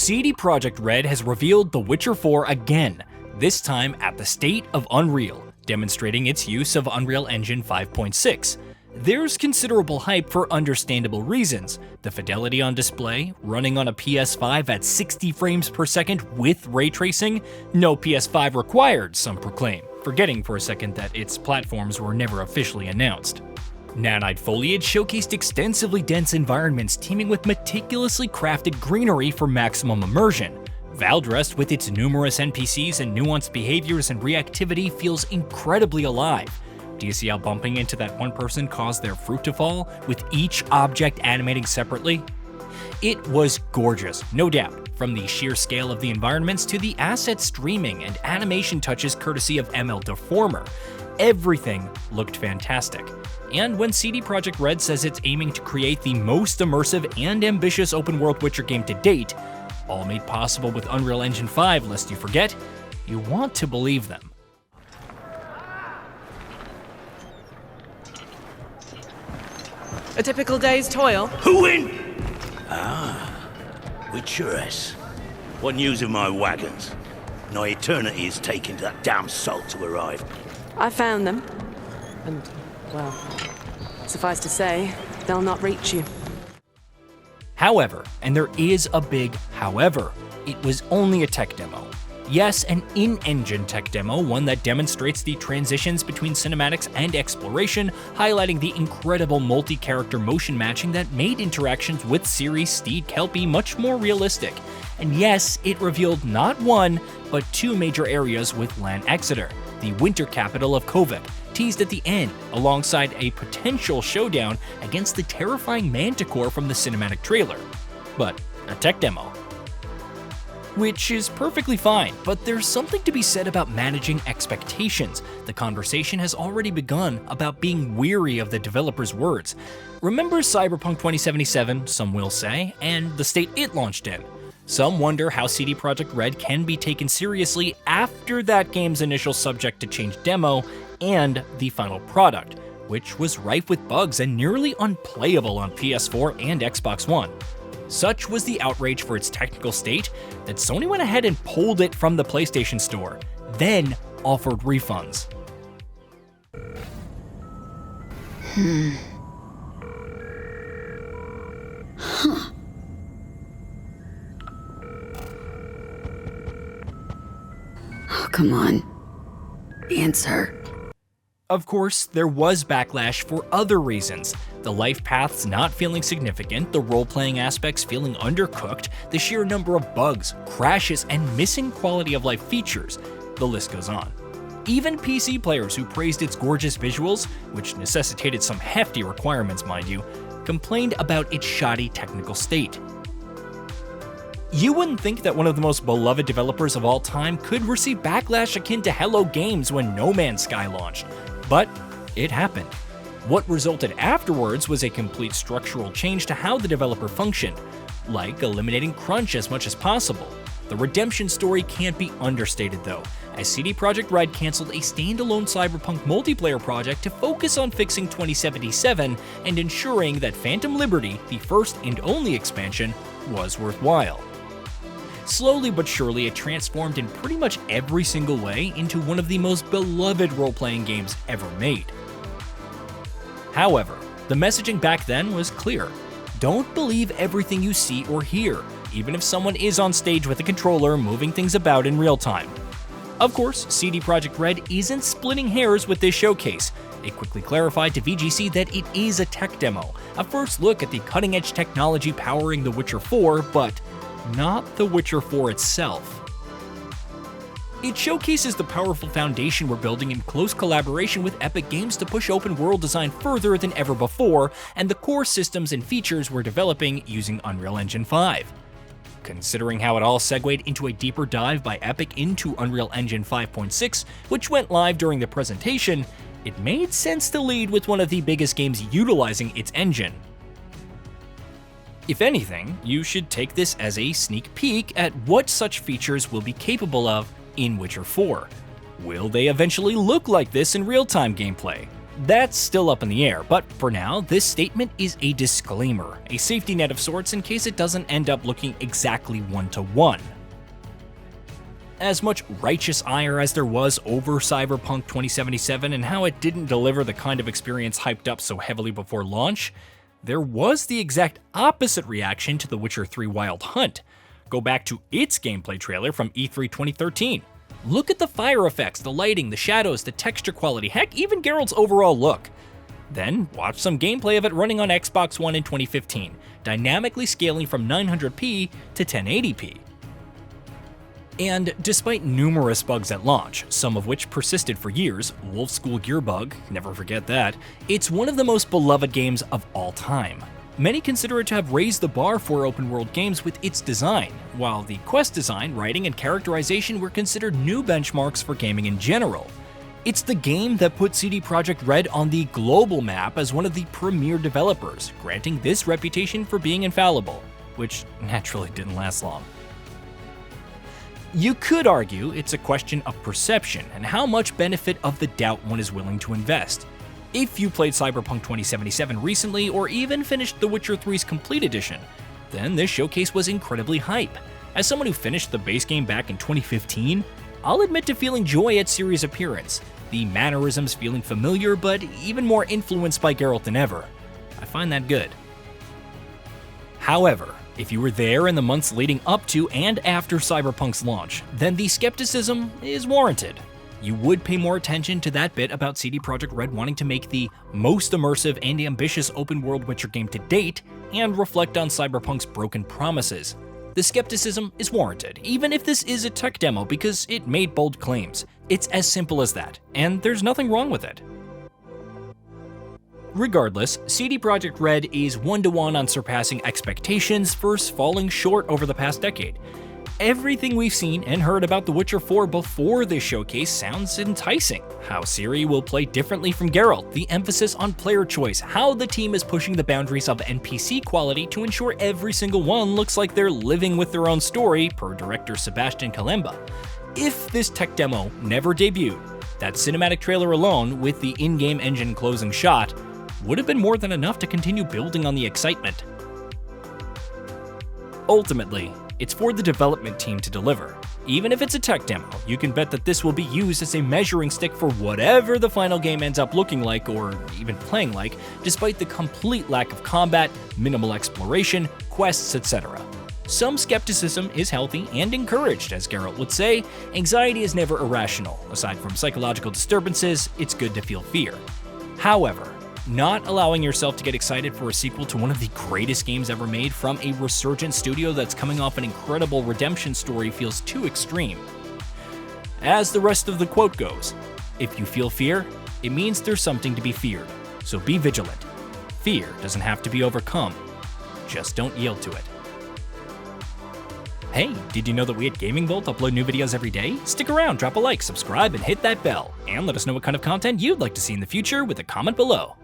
CD Projekt Red has revealed The Witcher 4 again, this time at the State of Unreal, demonstrating its use of Unreal Engine 5.6. There's considerable hype for understandable reasons. The fidelity on display, running on a PS5 at 60 frames per second with ray tracing, no PS5 required, some proclaim, forgetting for a second that its platforms were never officially announced. Nanite foliage showcased extensively dense environments teeming with meticulously crafted greenery for maximum immersion. Valdrest, with its numerous NPCs and nuanced behaviors and reactivity, feels incredibly alive. Do you see how bumping into that one person caused their fruit to fall, with each object animating separately? It was gorgeous, no doubt, from the sheer scale of the environments to the asset streaming and animation touches courtesy of ML Deformer. Everything looked fantastic. And when CD Projekt Red says it's aiming to create the most immersive and ambitious open-world Witcher game to date, all made possible with Unreal Engine 5, lest you forget, you want to believe them. A typical day's toil. Who in? Witcheress. What news of my wagons? No eternity is taking that damn salt to arrive. I found them. And, well, suffice to say, they'll not reach you. However, and there is a big however, it was only a tech demo. Yes, an in-engine tech demo, one that demonstrates the transitions between cinematics and exploration, highlighting the incredible multi-character motion matching that made interactions with Ciri Steed Kelpie much more realistic. And yes, it revealed not one, but two major areas with Lan Exeter, the winter capital of Kovik, teased at the end, alongside a potential showdown against the terrifying Manticore from the cinematic trailer. But a tech demo. Which is perfectly fine, but there's something to be said about managing expectations. The conversation has already begun about being weary of the developer's words. Remember Cyberpunk 2077, some will say, and the state it launched in. Some wonder how CD Projekt Red can be taken seriously after that game's initial subject to change demo and the final product, which was rife with bugs and nearly unplayable on PS4 and Xbox One. Such was the outrage for its technical state that Sony went ahead and pulled it from the PlayStation Store, then offered refunds. Oh, come on. Answer. Of course, there was backlash for other reasons. The life paths not feeling significant, the role-playing aspects feeling undercooked, the sheer number of bugs, crashes, and missing quality of life features. The list goes on. Even PC players who praised its gorgeous visuals, which necessitated some hefty requirements, mind you, complained about its shoddy technical state. You wouldn't think that one of the most beloved developers of all time could receive backlash akin to Hello Games when No Man's Sky launched, but it happened. What resulted afterwards was a complete structural change to how the developer functioned, like eliminating crunch as much as possible. The redemption story can't be understated though, as CD Projekt Red canceled a standalone Cyberpunk multiplayer project to focus on fixing 2077 and ensuring that Phantom Liberty, the first and only expansion, was worthwhile. Slowly but surely, it transformed in pretty much every single way into one of the most beloved role-playing games ever made. However, the messaging back then was clear. Don't believe everything you see or hear, even if someone is on stage with a controller moving things about in real time. Of course, CD Projekt Red isn't splitting hairs with this showcase. It quickly clarified to VGC that it is a tech demo, a first look at the cutting-edge technology powering The Witcher 4, but not The Witcher 4 itself. It showcases the powerful foundation we're building in close collaboration with Epic Games to push open world design further than ever before, and the core systems and features we're developing using Unreal Engine 5. Considering how it all segued into a deeper dive by Epic into Unreal Engine 5.6, which went live during the presentation, it made sense to lead with one of the biggest games utilizing its engine. If anything, you should take this as a sneak peek at what such features will be capable of in Witcher 4. Will they eventually look like this in real-time gameplay? That's still up in the air, but for now, this statement is a disclaimer, a safety net of sorts in case it doesn't end up looking exactly one-to-one. As much righteous ire as there was over Cyberpunk 2077 and how it didn't deliver the kind of experience hyped up so heavily before launch, there was the exact opposite reaction to The Witcher 3 Wild Hunt. Go back to its gameplay trailer from E3 2013. Look at the fire effects, the lighting, the shadows, the texture quality, heck, even Geralt's overall look. Then watch some gameplay of it running on Xbox One in 2015, dynamically scaling from 900p to 1080p. And despite numerous bugs at launch, some of which persisted for years, Wolf School Gear bug, never forget that, it's one of the most beloved games of all time. Many consider it to have raised the bar for open-world games with its design, while the quest design, writing, and characterization were considered new benchmarks for gaming in general. It's the game that put CD Projekt Red on the global map as one of the premier developers, granting this reputation for being infallible, which naturally didn't last long. You could argue it's a question of perception and how much benefit of the doubt one is willing to invest. If you played Cyberpunk 2077 recently or even finished The Witcher 3's Complete Edition, then this showcase was incredibly hype. As someone who finished the base game back in 2015, I'll admit to feeling joy at Ciri's appearance, the mannerisms feeling familiar but even more influenced by Geralt than ever. I find that good. However, if you were there in the months leading up to and after Cyberpunk's launch, then the skepticism is warranted. You would pay more attention to that bit about CD Projekt Red wanting to make the most immersive and ambitious open-world Witcher game to date, and reflect on Cyberpunk's broken promises. The skepticism is warranted, even if this is a tech demo, because it made bold claims. It's as simple as that, and there's nothing wrong with it. Regardless, CD Projekt Red is one-to-one on surpassing expectations versus falling short over the past decade. Everything we've seen and heard about The Witcher 4 before this showcase sounds enticing. How Ciri will play differently from Geralt, the emphasis on player choice, how the team is pushing the boundaries of NPC quality to ensure every single one looks like they're living with their own story, per director Sebastian Kalemba. If this tech demo never debuted, that cinematic trailer alone, with the in-game engine closing shot, would have been more than enough to continue building on the excitement. Ultimately, it's for the development team to deliver. Even if it's a tech demo, you can bet that this will be used as a measuring stick for whatever the final game ends up looking like or even playing like, despite the complete lack of combat, minimal exploration, quests, etc. Some skepticism is healthy and encouraged, as Geralt would say. Anxiety is never irrational. Aside from psychological disturbances, it's good to feel fear. However, not allowing yourself to get excited for a sequel to one of the greatest games ever made from a resurgent studio that's coming off an incredible redemption story feels too extreme. As the rest of the quote goes, if you feel fear, it means there's something to be feared, so be vigilant. Fear doesn't have to be overcome, just don't yield to it. Hey, did you know that we at Gaming Bolt upload new videos every day? Stick around, drop a like, subscribe, and hit that bell, and let us know what kind of content you'd like to see in the future with a comment below.